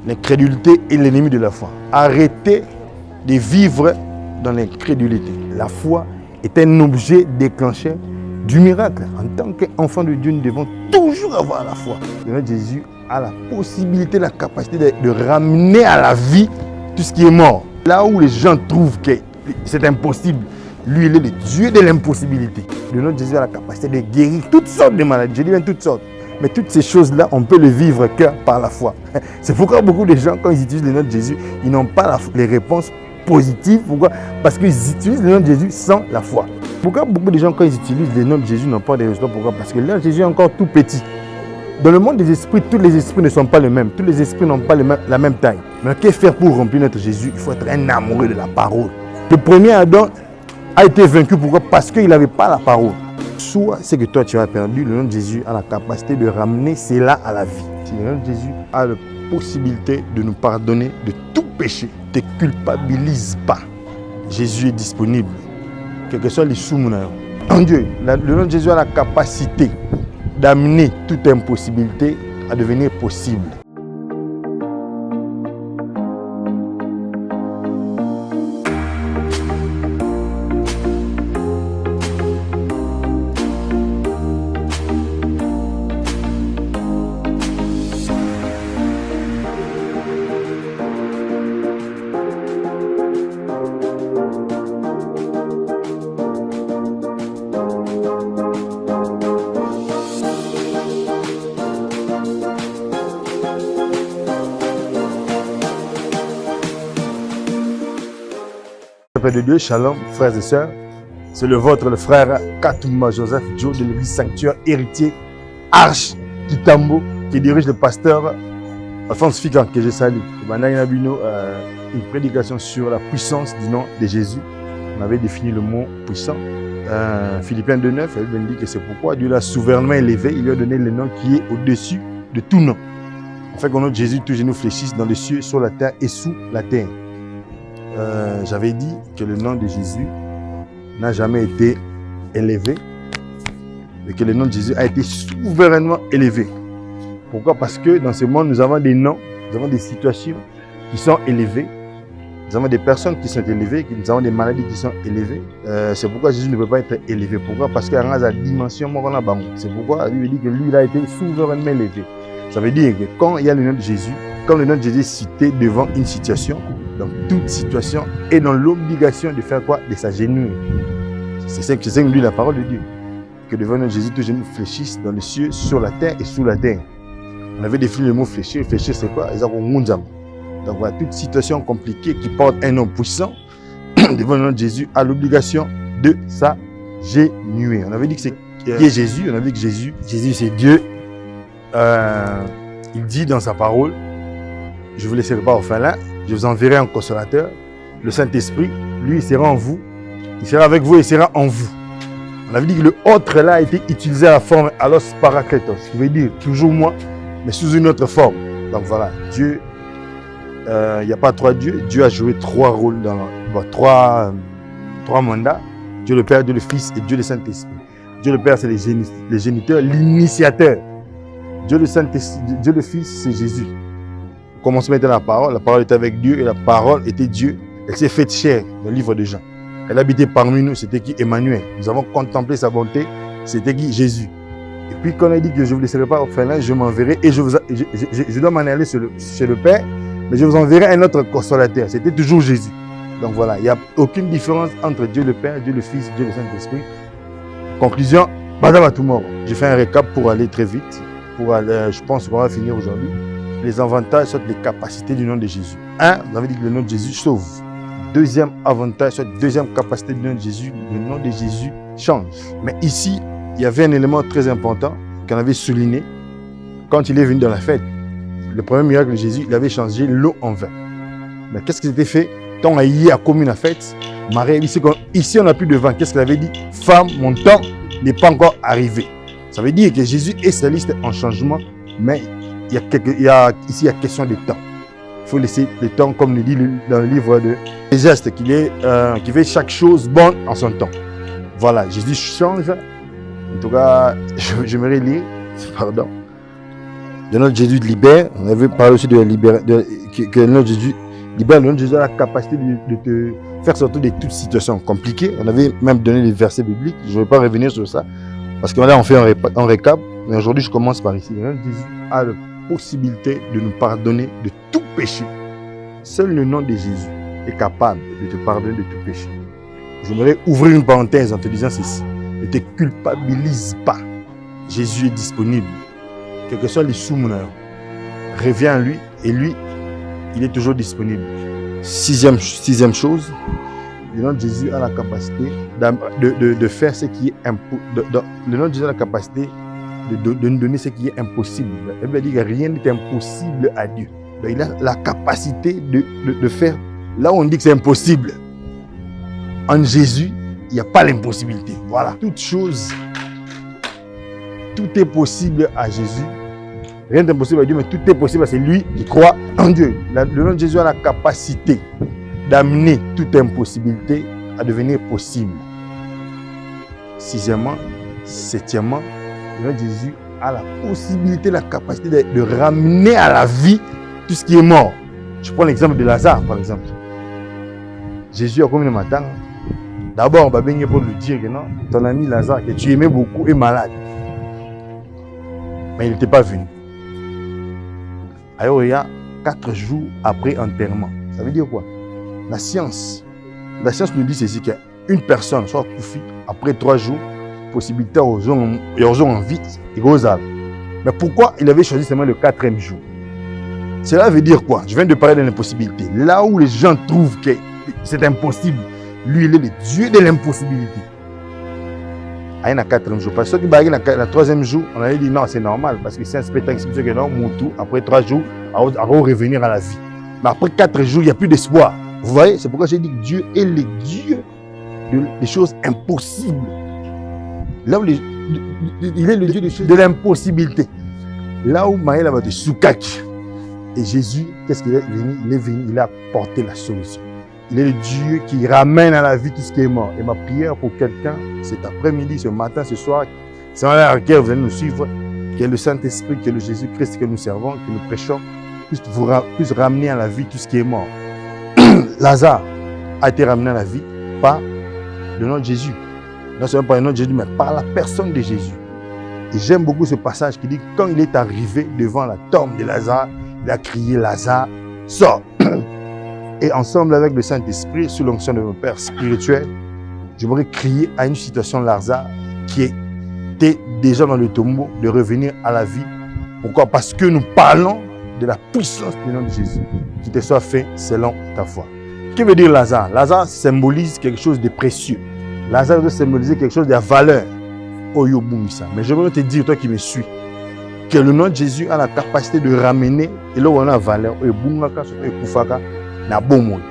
L'incrédulité est l'ennemi de la foi. Arrêtez de vivre dans l'incrédulité. La foi est un objet déclencheur du miracle. En tant qu'enfant de Dieu, nous devons toujours avoir la foi. Notre Jésus a la possibilité, la capacité de ramener à la vie tout ce qui est mort. Là où les gens trouvent que c'est impossible, lui, il est le Dieu de l'impossibilité. Notre Jésus a la capacité de guérir toutes sortes de maladies. Je dis bien toutes sortes. Mais toutes ces choses-là, on peut les vivre que par la foi. C'est pourquoi beaucoup de gens, quand ils utilisent le nom de Jésus, ils n'ont pas les réponses positives. Pourquoi? Parce qu'ils utilisent le nom de Jésus sans la foi. Pourquoi beaucoup de gens, quand ils utilisent le nom de Jésus, n'ont pas de résultats? Pourquoi? Parce que le nom de Jésus est encore tout petit. Dans le monde des esprits, tous les esprits ne sont pas les mêmes. Tous les esprits n'ont pas la même taille. Mais que faire pour remplir notre Jésus? Il faut être un amoureux de la parole. Le premier Adam a été vaincu. Pourquoi? Parce qu'il n'avait pas la parole. Soit c'est que toi tu as perdu, le nom de Jésus a la capacité de ramener cela à la vie. Le nom de Jésus a la possibilité de nous pardonner de tout péché. Ne te culpabilise pas. Jésus est disponible. Quel que soit les sous-mounayons. En Dieu, le nom de Jésus a la capacité d'amener toute impossibilité à devenir possible. De Dieu, shalom, frères et sœurs. C'est le vôtre, le frère Katouma Joseph Joe de l'église Sanctuaire Héritier Arche Kitambo, qui dirige le pasteur Alphonse Fikan, que je salue. Une prédication sur la puissance du nom de Jésus. On avait défini le mot puissant. Philippiens 2,9, elle dit que c'est pourquoi Dieu l'a souverainement élevé. Il lui a donné le nom qui est au-dessus de tout nom. En fait, qu'au nom de Jésus, tous genoux fléchissent dans les cieux, sur la terre et sous la terre. J'avais dit que le nom de Jésus n'a jamais été élevé, mais que le nom de Jésus a été souverainement élevé. Pourquoi? Parce que dans ce monde, nous avons des noms, nous avons des situations qui sont élevées, nous avons des personnes qui sont élevées, nous avons des maladies qui sont élevées. C'est pourquoi Jésus ne peut pas être élevé. Pourquoi? Parce qu'il y a une dimension, c'est pourquoi lui dit que lui, il a été souverainement élevé. Ça veut dire que quand il y a le nom de Jésus, quand le nom de Jésus est cité devant une situation, donc toute situation est dans l'obligation de faire quoi? De s'agenouiller. C'est ça que nous dit la parole de Dieu. Que devant notre Jésus, tous les genoux fléchissent dans les cieux, sur la terre et sous la terre. On avait défini le mot fléchir. Fléchir, c'est quoi? Donc voilà, toute situation compliquée qui porte un nom puissant, devant notre Jésus, a l'obligation de s'agenouiller. On avait dit que c'est qui est Jésus. On avait dit que Jésus c'est Dieu. Il dit dans sa parole, je ne vous laisserai pas orphelin, je vous enverrai un consolateur, le Saint-Esprit, lui il sera en vous, il sera avec vous et il sera en vous. On avait dit que le autre là a été utilisé à la forme allos parakletos, ce qui veut dire toujours moi, mais sous une autre forme. Donc voilà, Dieu, il n'y a pas trois dieux, Dieu a joué trois rôles, trois mandats, Dieu le Père, Dieu le Fils et Dieu le Saint-Esprit. Dieu le Père c'est les géniteurs, l'initiateur. Dieu le Fils c'est Jésus. Au commencement était la parole était avec Dieu et la parole était Dieu. Elle s'est faite chair dans le livre de Jean. Elle habitait parmi nous, c'était qui? Emmanuel. Nous avons contemplé sa bonté, c'était qui? Jésus. Et puis quand on a dit que je ne vous laisserai pas orphelin, je m'enverrai et je dois m'en aller chez le Père, mais je vous enverrai un autre consolateur. C'était toujours Jésus. Donc voilà, il n'y a aucune différence entre Dieu le Père, Dieu le Fils, Dieu le Saint-Esprit. Conclusion, Badama Tomorrow. Je fais un récap pour aller très vite. Je pense qu'on va finir aujourd'hui. Les avantages sont les capacités du nom de Jésus. Un, vous avez dit que le nom de Jésus sauve. Deuxième avantage, soit deuxième capacité du nom de Jésus, le nom de Jésus change. Mais ici, il y avait un élément très important qu'on avait souligné quand il est venu dans la fête. Le premier miracle de Jésus, il avait changé l'eau en vin. Mais qu'est-ce qui s'était fait? Tant Aïe a commis la fête, Marie, ici on n'a plus de vin. Qu'est-ce qu'elle avait dit? Femme, mon temps n'est pas encore arrivé. Ça veut dire que Jésus est spécialiste en changement, mais ici il y a question de temps. Il faut laisser le temps, comme le dit dans le livre de Ecclésiaste, qui fait chaque chose bonne en son temps. Voilà, Jésus change. En tout cas, j'aimerais lire, pardon. Le nom de Jésus libère. On avait parlé aussi de que le nom de Jésus libère. Le nom de Jésus a la capacité de te faire sortir de toute situation compliquée. On avait même donné des versets bibliques. Je ne vais pas revenir sur ça. Parce que là, on fait un récap. Mais aujourd'hui, je commence par ici. Le nom de Jésus a la possibilité de nous pardonner de tout péché. Seul le nom de Jésus est capable de te pardonner de tout péché. J'aimerais ouvrir une parenthèse en te disant ceci. Ne te culpabilise pas. Jésus est disponible. Quels que soient les sous-meneurs, reviens à lui et lui, il est toujours disponible. Sixième chose, le nom de Jésus a la capacité de faire ce qui est impossible. Le nom de Jésus a la capacité de nous donner ce qui est impossible. Il veut dire que rien n'est impossible à Dieu. Donc, il a la capacité de faire là où on dit que c'est impossible. En Jésus, il n'y a pas l'impossibilité. Voilà. Toute chose, tout est possible à Jésus. Rien n'est impossible à Dieu, mais tout est possible à celui qui croit en Dieu. Le nom de Jésus a la capacité d'amener toute impossibilité à devenir possible. Sixièmement, septièmement, le nom de Jésus a la possibilité, la capacité de ramener à la vie tout ce qui est mort. Je prends l'exemple de Lazare, par exemple. Jésus a commis le matin. D'abord, on va venir pour lui dire que non, ton ami Lazare, que tu aimais beaucoup, est malade. Mais il n'était pas venu. Alors, il y a 4 jours après enterrement. Ça veut dire quoi? La science nous dit ceci, qu'une personne soit coupée après 3 jours, possibilité aux gens en vie, et aux âmes. Mais pourquoi il avait choisi seulement le 4e jour? Cela veut dire quoi? Je viens de parler de l'impossibilité. Là où les gens trouvent que c'est impossible, lui, il est le Dieu de l'impossibilité. Il y a 4e jour. Parce que ceux qui baguent le 3e jour, on avait dit non, c'est normal. Parce que c'est un spectacle que non, Moutou, après 3 jours, à revenir à la vie. Mais après 4 jours, il n'y a plus d'espoir. Vous voyez? C'est pourquoi j'ai dit que Dieu est le Dieu des choses impossibles. Là où il est le Dieu de l'impossibilité. Là où Maël avait de Soukak. Et Jésus, qu'est-ce qu'il est venu? Il est venu, il a apporté la solution. Il est le Dieu qui ramène à la vie tout ce qui est mort. Et ma prière pour quelqu'un, cet après-midi, ce matin, ce soir, c'est à laquelle vous allez nous suivre, que le Saint-Esprit, que le Jésus-Christ que nous servons, que nous prêchons, puisse ramener à la vie tout ce qui est mort. Lazare a été ramené à la vie par le nom de Jésus. Non seulement par le nom de Jésus, mais par la personne de Jésus. Et j'aime beaucoup ce passage qui dit que quand il est arrivé devant la tombe de Lazare, il a crié, Lazare, sors. Et ensemble avec le Saint-Esprit, sous l'onction de mon Père spirituel, j'aimerais crier à une situation de Lazare qui était déjà dans le tombeau de revenir à la vie. Pourquoi? Parce que nous parlons de la puissance du nom de Jésus, qui te soit fait selon ta foi. Que veut dire Lazare? Lazare symbolise quelque chose de précieux. Lazare doit symboliser quelque chose de valeur. Oyo Boumissa. Mais je veux te dire, toi qui me suis, que le nom de Jésus a la capacité de ramener, et là où on a valeur, Oyo Boumaka, Oyo Koufaka, na bon monde.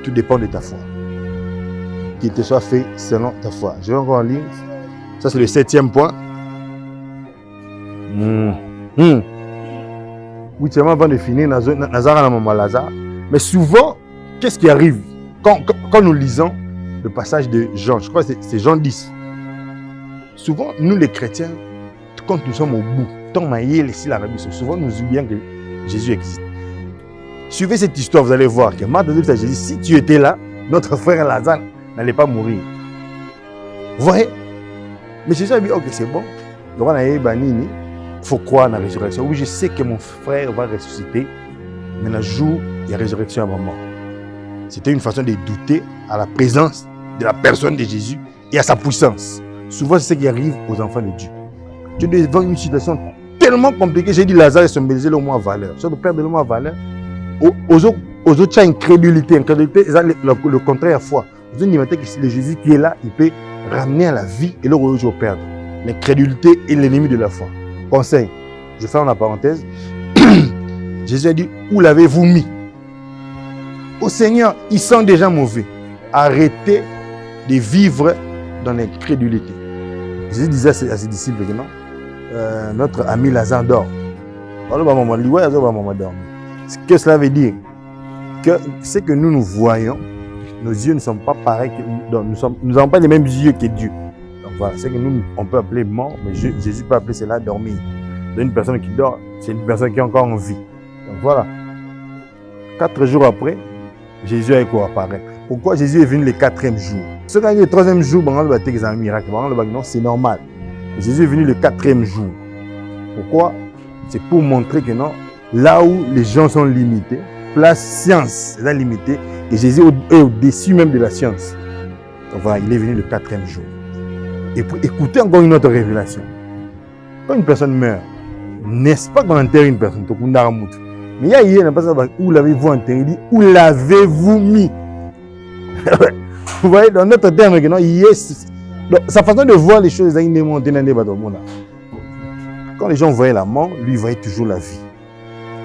Tout dépend de ta foi. Qu'il te soit fait selon ta foi. Je vais encore en ligne. Ça, c'est le 7e point. 8e avant de finir, Nazara na Lazare. Mais souvent, qu'est-ce qui arrive quand nous lisons le passage de Jean? Je crois que c'est Jean 10. Souvent, nous les chrétiens, quand nous sommes au bout, souvent nous oublions que Jésus existe. Suivez cette histoire, vous allez voir que Marthe dit à Jésus, si tu étais là, notre frère Lazare n'allait pas mourir. Vous voyez? Mais Jésus a dit, ok, c'est bon. Il faut croire dans la résurrection. Oui, je sais que mon frère va ressusciter, mais le jour, il y a résurrection avant mort. C'était une façon de douter à la présence de la personne de Jésus et à sa puissance. Souvent, c'est ce qui arrive aux enfants de Dieu. Tu es devant une situation tellement compliquée. J'ai dit Lazare est symbolisé le mot valeur. Si on perd le mot valeur, aux autres, tu as incrédulité. Incrédulité, c'est le contraire à foi. Aux autres, que c'est le Jésus qui est là, il peut ramener à la vie et le jour perdre. L'incrédulité est l'ennemi de la foi. Conseil, je ferme la parenthèse. Jésus a dit, où l'avez-vous mis? Au Seigneur, ils sont déjà mauvais. Arrêtez de vivre dans l'incrédulité. Jésus disait à ses disciples que non, notre ami Lazare dort. Ce que cela veut dire, que ce que nous voyons, nos yeux ne sont pas pareils, nous n'avons pas les mêmes yeux que Dieu. Donc voilà, c'est que nous, on peut appeler mort, mais Jésus peut appeler cela dormir. Une personne qui dort, C'est une personne qui est encore en vie. Donc voilà. 4 jours après, Jésus a quoi apparaître. Pourquoi Jésus est venu le 4e jour? Ce qui est le 3e jour, c'est un miracle. Non, c'est normal. Jésus est venu le 4e jour. Pourquoi? C'est pour montrer que non, là où les gens sont limités, la science est limitée et Jésus est au-dessus même de la science. Donc voilà, il est venu le 4e jour. Et pour écouter encore une autre révélation. Quand une personne meurt, n'est-ce pas qu'on enterre une personne? Mais il y a une personne où l'avez-vous enterré? Il dit, où l'avez-vous mis? Vous voyez, dans notre terme, sa façon de voir les choses, il est monté dans les bateaux. Quand les gens voyaient la mort, lui, il voyait toujours la vie.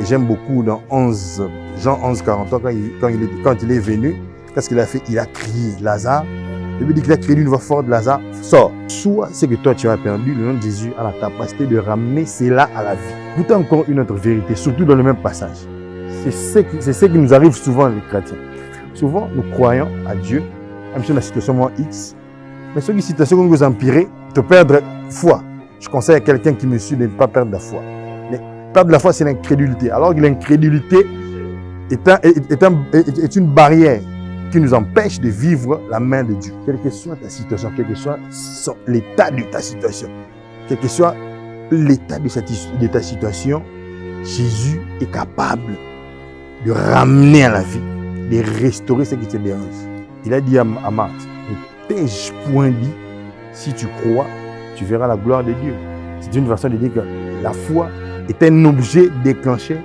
Et j'aime beaucoup dans Jean 11, 43, quand il est venu, qu'est-ce qu'il a fait? Il a crié, Lazare. Il lui dit qu'il a crié d'une voix forte, Lazare, sors. Soit c'est que toi tu as perdu, le nom de Jésus a la capacité de ramener cela à la vie. Écoutez encore une autre vérité, surtout dans le même passage. C'est ce qui nous arrive souvent les chrétiens. Souvent, nous croyons à Dieu, même si la situation est X, mais sur une situation qui nous empirer, de perdre foi. Je conseille à quelqu'un qui me suit de ne pas perdre la foi. Mais perdre la foi, c'est l'incrédulité. Alors que l'incrédulité est une barrière qui nous empêche de vivre la main de Dieu. Quelle que soit ta situation, quel que soit l'état de ta situation, quel que soit l'état de ta situation, Jésus est capable de ramener à la vie, de restaurer ce qui te dérange. Il a dit à Marthe, ne t'ai-je point dit, si tu crois, tu verras la gloire de Dieu. C'est une façon de dire que la foi est un objet déclenché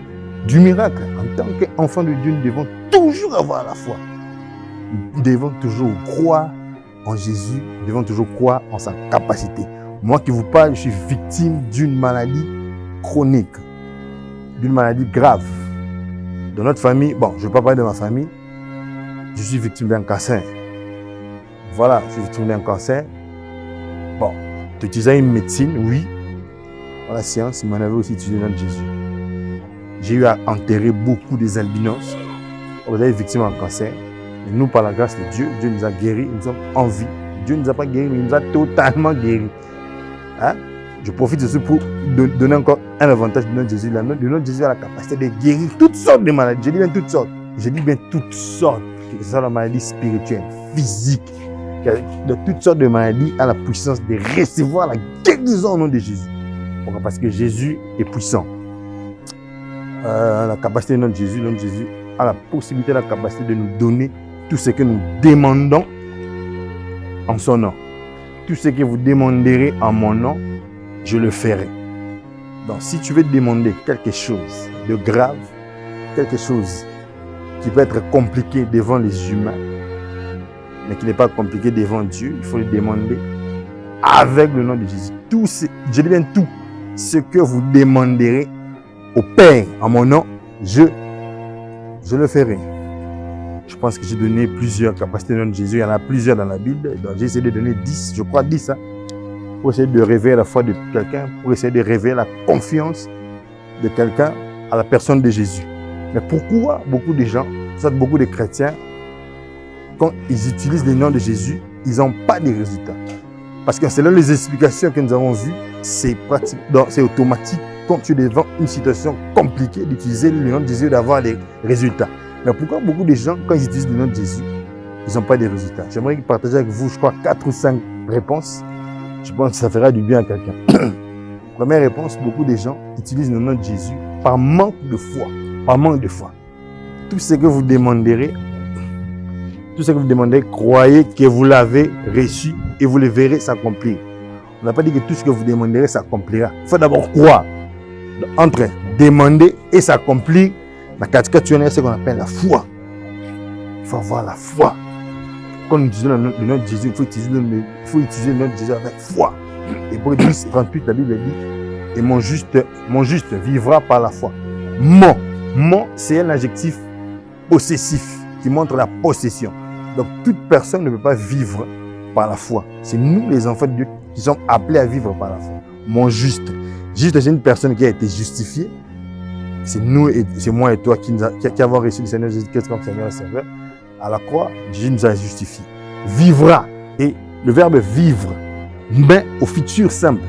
du miracle. En tant qu'enfant de Dieu, nous devons toujours avoir la foi. Nous devons toujours croire en Jésus, nous devons toujours croire en sa capacité. Moi qui vous parle, je suis victime d'une maladie chronique, d'une maladie grave. Dans notre famille, bon, je ne vais pas parler de ma famille, je suis victime d'un cancer. Voilà, je suis victime d'un cancer. Bon, tu utilisais une médecine, oui, dans la science, mais on avait aussi utilisé le nom de Jésus. J'ai eu à enterrer beaucoup des albinos. Vous avez victime d'un cancer. Et nous, par la grâce de Dieu, Dieu nous a guéris, nous sommes en vie. Dieu ne nous a pas guéris, mais il nous a totalement guéris. Hein? Je profite de ce pour donner encore un avantage du nom de Jésus. Le nom de Jésus a la capacité de guérir toutes sortes de maladies. Je dis bien toutes sortes. Je dis bien toutes sortes. Que ce soit la maladie spirituelle, physique, de toutes sortes de maladies a la puissance de recevoir la guérison au nom de Jésus. Pourquoi? Parce que Jésus est puissant. La capacité du nom de Jésus a la possibilité, la capacité de nous donner tout ce que nous demandons en son nom. Tout ce que vous demanderez en mon nom, je le ferai. Donc, si tu veux demander quelque chose de grave, quelque chose qui peut être compliqué devant les humains, mais qui n'est pas compliqué devant Dieu, il faut le demander avec le nom de Jésus. Je dis bien tout ce que vous demanderez au Père en mon nom, je le ferai. Je pense que j'ai donné plusieurs capacités au nom de Jésus. Il y en a plusieurs dans la Bible. Donc j'ai essayé de donner 10, je crois 10, pour essayer de réveiller la foi de quelqu'un, pour essayer de réveiller la confiance de quelqu'un à la personne de Jésus. Mais pourquoi beaucoup de gens, soit beaucoup de chrétiens, quand ils utilisent le nom de Jésus, ils n'ont pas de résultats? Parce que selon les explications que nous avons vues, c'est automatique quand tu es devant une situation compliquée d'utiliser le nom de Jésus et d'avoir des résultats. Mais pourquoi beaucoup de gens, quand ils utilisent le nom de Jésus, ils n'ont pas de résultats? J'aimerais partager avec vous, je crois, 4 ou 5 réponses. Je pense que ça fera du bien à quelqu'un. Première réponse, beaucoup de gens utilisent le nom de Jésus par manque de foi. Par manque de foi. Tout ce que vous demanderez, croyez que vous l'avez reçu et vous le verrez s'accomplir. On n'a pas dit que tout ce que vous demanderez s'accomplira. Il faut d'abord croire. Entre demander et s'accomplir, la caricature, c'est ce qu'on appelle la foi. Il faut avoir la foi. Quand nous utilisons le nom de Jésus, il faut utiliser le nom de Jésus avec foi. Et pour 10, 38, la Bible dit, et mon juste vivra par la foi. Mon, c'est un adjectif possessif qui montre la possession. Donc toute personne ne peut pas vivre par la foi. C'est nous les enfants de Dieu qui sommes appelés à vivre par la foi. Mon juste. Juste, c'est une personne qui a été justifiée. C'est nous, c'est moi et toi qui avons reçu le Seigneur Jésus-Christ comme Seigneur et Sauveur. À la croix, Jésus nous a justifiés. Vivra. Et le verbe vivre, mais au futur simple.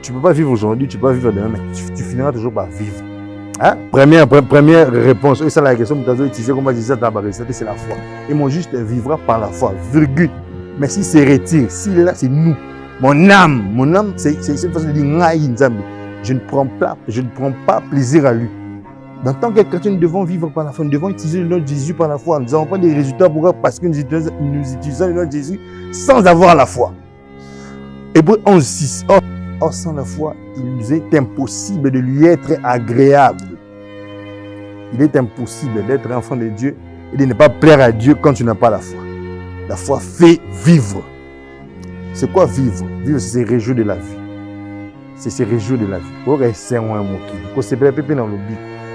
tu ne peux pas vivre aujourd'hui, tu ne peux pas vivre demain, mais tu finiras toujours par vivre. Hein? Première réponse, et ça la question que tu as utilisée, comment dire ça, c'est la foi. Et mon juste vivra par la foi, virgule. Mais s'il se retire, s'il est là, c'est nous. Mon âme, c'est une façon de dire, je ne prends pas plaisir à lui. En tant que chrétien, nous devons vivre par la foi, nous devons utiliser le nom de Jésus par la foi. Nous n'avons pas des résultats parce que nous utilisons le nom de Jésus sans avoir la foi. Hébreux 11:6. Or, sans la foi, il nous est impossible de lui être agréable. Il est impossible d'être enfant de Dieu et de ne pas plaire à Dieu quand tu n'as pas la foi. La foi fait vivre. C'est quoi vivre? Vivre, c'est se réjouir de la vie. C'est se réjouir de la vie.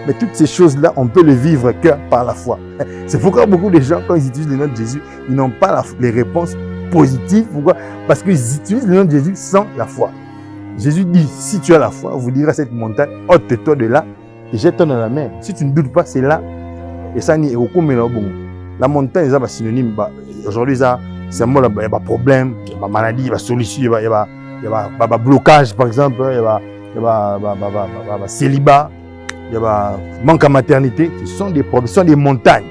Mais toutes ces choses-là, on peut les vivre que par la foi. C'est pourquoi beaucoup de gens, quand ils utilisent le nom de Jésus, ils n'ont pas les réponses positives. Pourquoi? Parce qu'ils utilisent le nom de Jésus sans la foi. Jésus dit, si tu as la foi, vous direz à cette montagne, ôte-toi de là et jette-toi dans la mer. Si tu ne doutes pas, c'est là. Et ça, la montagne, c'est un synonyme. Aujourd'hui, c'est un mot, il y a des problèmes, il y a des maladies, il y a des solutions, il y a des blocages, par exemple, il y a des célibats, il y a des manque à maternité. Ce sont des problèmes, ce sont des montagnes.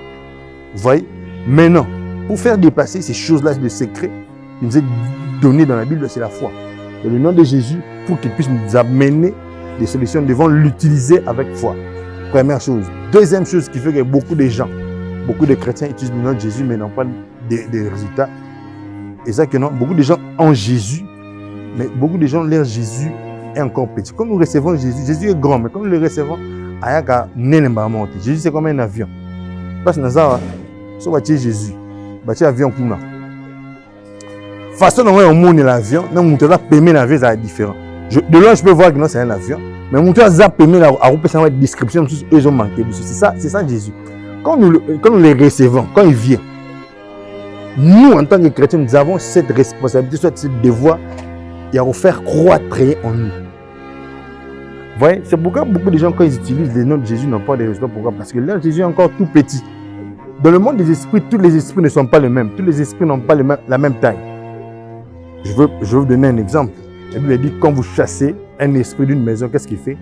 Vous voyez? Maintenant, pour faire dépasser ces choses-là, le secret, il nous est donné dans la Bible, c'est la foi. Et le nom de Jésus, pour qu'il puisse nous amener des solutions, nous devons l'utiliser avec foi. Première chose. Deuxième chose qui fait que beaucoup de gens, beaucoup de chrétiens utilisent le nom de Jésus, mais n'ont pas de résultats. Et ça que non, beaucoup de gens ont Jésus, mais beaucoup de gens, leur Jésus est encore petit. Quand nous recevons Jésus, Jésus est grand, mais quand nous le recevons, Jésus c'est comme un avion. Parce que nous avons Jésus, un avion comme ça. Façon dont on monte l'avion, nous montons la permis l'avion, c'est différent. De loin, je peux voir que non, c'est un avion, mais montons la permis la description, ils ont manqué. C'est ça Jésus. Quand nous les recevons, quand il vient, nous, en tant que chrétiens, nous avons cette responsabilité, soit ce devoir, et à faire croître en nous. Vous voyez, c'est pourquoi beaucoup de gens, quand ils utilisent le nom de Jésus, n'ont pas de résultats. Pourquoi? Parce que leur Jésus est encore tout petit. Dans le monde des esprits, tous les esprits ne sont pas les mêmes. Tous les esprits n'ont pas la même taille. Je veux vous donner un exemple. La Bible dit, quand vous chassez un esprit d'une maison, qu'est-ce qu'il fait?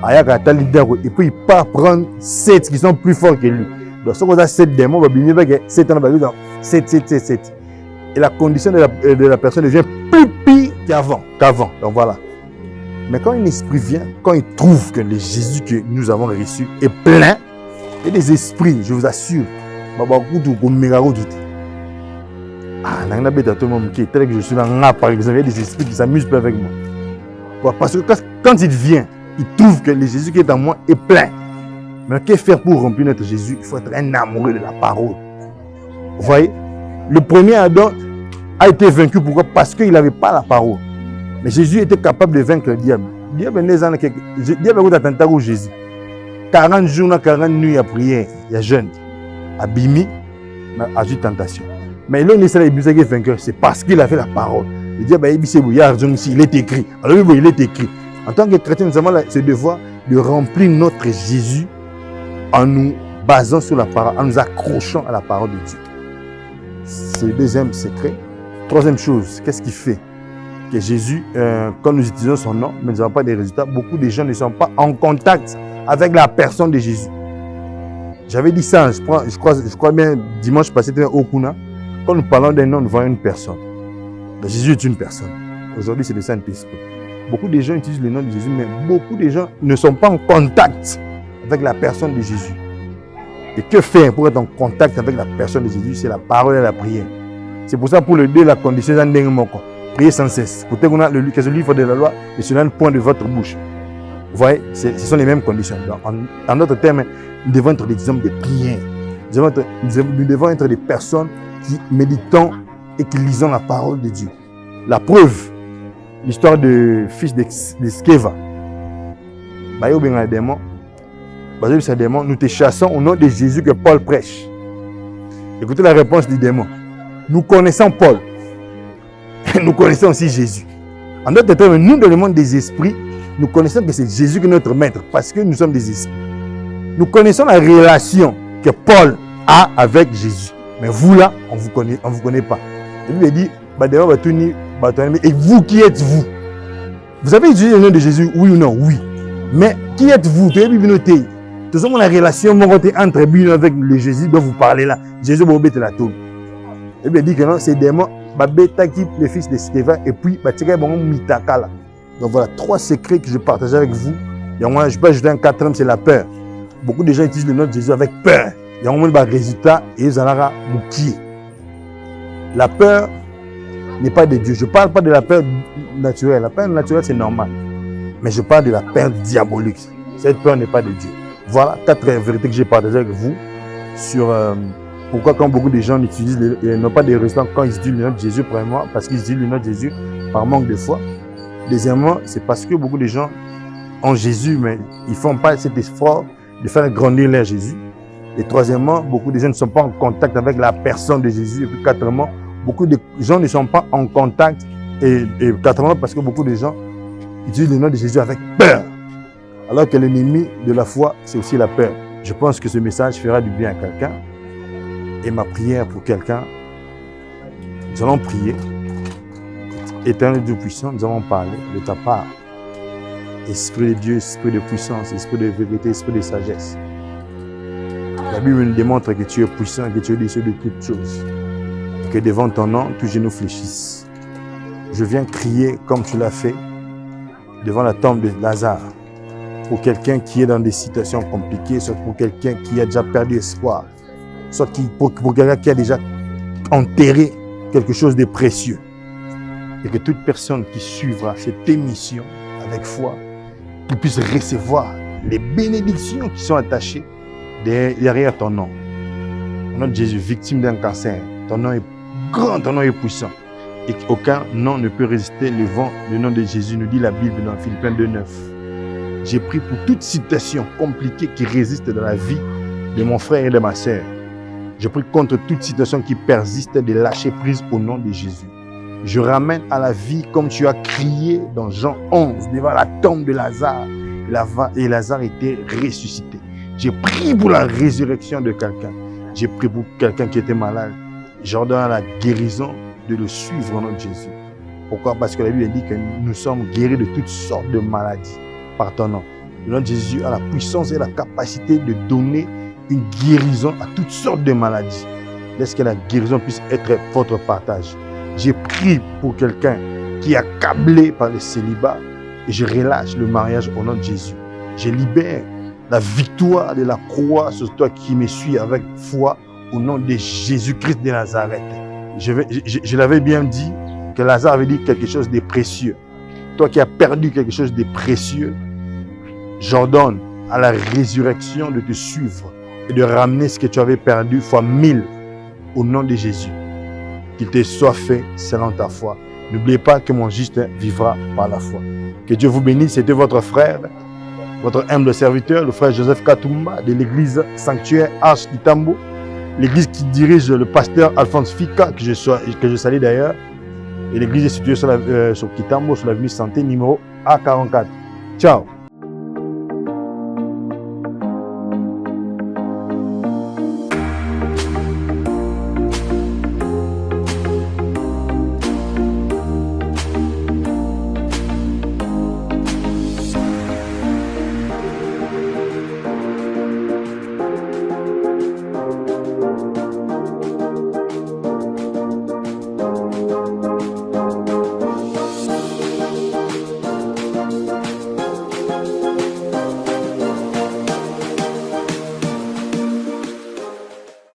Et puis il part prendre 7 qui sont plus forts que lui. Donc, si vous avez 7 démons, vous avez 7 ans, 7. Et la condition de la personne devient plus pire qu'avant. Donc voilà. Mais quand un esprit vient, quand il trouve que le Jésus que nous avons reçu est plein, et des esprits, je vous assure, tel que je suis là, par exemple, il y a des esprits qui s'amusent avec moi. Parce que quand il vient, il trouve que le Jésus qui est en moi est plein. Mais que faire pour remplir notre Jésus? Il faut être un amoureux de la parole. Vous voyez? Le premier Adam a été vaincu. Pourquoi? Parce qu'il n'avait pas la parole. Mais Jésus était capable de vaincre le diable. Le diable a attentat au Jésus. 40 jours, 40 nuits à prier, il y a jeûne. Abimi, a eu tentation. Mais là, il est vainqueur. C'est parce qu'il a fait la parole. Le diable il est écrit. Alors, il est écrit. En tant que chrétien, nous avons ce devoir de remplir notre Jésus en nous basant sur la parole, en nous accrochant à la parole de Dieu. C'est le deuxième secret. Troisième chose, qu'est-ce qui fait que Jésus, quand nous utilisons son nom, mais nous n'avons pas de résultats, beaucoup de gens ne sont pas en contact avec la personne de Jésus. J'avais dit ça, je crois bien, dimanche passé, au Kuna, quand nous parlons d'un nom, nous voyons une personne. Donc, Jésus est une personne. Aujourd'hui, c'est le Saint-Esprit. Beaucoup de gens utilisent le nom de Jésus, mais beaucoup de gens ne sont pas en contact avec la personne de Jésus. Et que faire pour être en contact avec la personne de Jésus? C'est la parole et la prière. C'est pour ça, pour le deux, la condition est en prier sans cesse. Pour que le livre de la loi est sur un point de votre bouche. Vous voyez, ce sont les mêmes conditions. Donc, en d'autres termes, nous devons être des hommes de prière. Nous devons être des personnes qui méditons et qui lisons la parole de Dieu. La preuve, l'histoire du fils de Skeva. Nous te chassons au nom de Jésus que Paul prêche. Écoutez la réponse du démon. Nous connaissons Paul. Nous connaissons aussi Jésus. En d'autres termes, nous, dans le monde des esprits, nous connaissons que c'est Jésus qui est notre maître parce que nous sommes des esprits. Nous connaissons la relation que Paul a avec Jésus. Mais vous là, on ne vous connaît pas. Il lui dit, et vous qui êtes vous? Vous avez utilisé le nom de Jésus, oui ou non? Oui. Mais qui êtes-vous? Tout le monde la relation entre vous avec le Jésus dont vous parlez là. Jésus va obéir la tour. Et bien dit que non, c'est des démons, le fils de Sceva, et puis Mitakala. Donc voilà 3 secrets que je partage avec vous. Et je peux ajouter un 4e, c'est la peur. Beaucoup de gens utilisent le nom de Jésus avec peur. Il y a un résultat et ils en ont bouclier. La peur n'est pas de Dieu. Je ne parle pas de la peur naturelle. La peur naturelle, c'est normal. Mais je parle de la peur diabolique. Cette peur n'est pas de Dieu. Voilà 4 vérités que j'ai partagées avec vous sur pourquoi quand beaucoup de gens utilisent n'ont pas de résultats quand ils utilisent le nom de Jésus, premièrement, parce qu'ils utilisent le nom de Jésus par manque de foi. Deuxièmement, c'est parce que beaucoup de gens ont Jésus, mais ils ne font pas cet effort de faire grandir leur Jésus. Et troisièmement, beaucoup de gens ne sont pas en contact avec la personne de Jésus. Et puis quatrièmement, beaucoup de gens ne sont pas en contact. Et quatrièmement, parce que beaucoup de gens utilisent le nom de Jésus avec peur. Alors que l'ennemi de la foi, c'est aussi la peur. Je pense que ce message fera du bien à quelqu'un. Et ma prière pour quelqu'un, nous allons prier. Éternel Dieu puissant, nous allons parler de ta part. Esprit de Dieu, esprit de puissance, esprit de vérité, esprit de sagesse. La Bible nous démontre que tu es puissant, que tu es au-dessus de toutes choses. Et que devant ton nom, tous genoux fléchissent. Je viens crier comme tu l'as fait devant la tombe de Lazare. Pour quelqu'un qui est dans des situations compliquées, soit pour quelqu'un qui a déjà perdu espoir, soit pour quelqu'un qui a déjà enterré quelque chose de précieux. Et que toute personne qui suivra cette émission avec foi, qu'il puisse recevoir les bénédictions qui sont attachées derrière ton nom. Au nom de Jésus, victime d'un cancer, ton nom est grand, ton nom est puissant. Et aucun nom ne peut résister le vent. Le nom de Jésus nous dit la Bible dans Philippiens 2,9. J'ai pris pour toute situation compliquée qui résiste dans la vie de mon frère et de ma sœur. Je prie contre toute situation qui persiste de lâcher prise au nom de Jésus. Je ramène à la vie comme tu as crié dans Jean 11 devant la tombe de Lazare. Et Lazare était ressuscité. J'ai prié pour la résurrection de quelqu'un. J'ai prié pour quelqu'un qui était malade. J'ordonne à la guérison de le suivre au nom de Jésus. Pourquoi? Parce que la Bible dit que nous sommes guéris de toutes sortes de maladies par ton nom. Le nom de Jésus a la puissance et la capacité de donner une guérison à toutes sortes de maladies. Laisse que la guérison puisse être votre partage. J'ai prié pour quelqu'un qui est accablé par le célibat et je relâche le mariage au nom de Jésus. Je libère la victoire de la croix sur toi qui me suis avec foi au nom de Jésus-Christ de Nazareth. Je l'avais bien dit que Lazare avait dit quelque chose de précieux. Toi qui as perdu quelque chose de précieux, j'ordonne à la résurrection de te suivre et de ramener ce que tu avais perdu fois 1000 au nom de Jésus. Qu'il te soit fait selon ta foi. N'oubliez pas que mon juste vivra par la foi. Que Dieu vous bénisse. C'était votre frère, votre humble serviteur, le frère Joseph Katumba de l'église Sanctuaire Arche Kitambo, l'église qui dirige le pasteur Alphonse Fika, que je salue d'ailleurs. Et l'église est située sur Kitambo, sur l'avenue Santé, numéro A44. Ciao.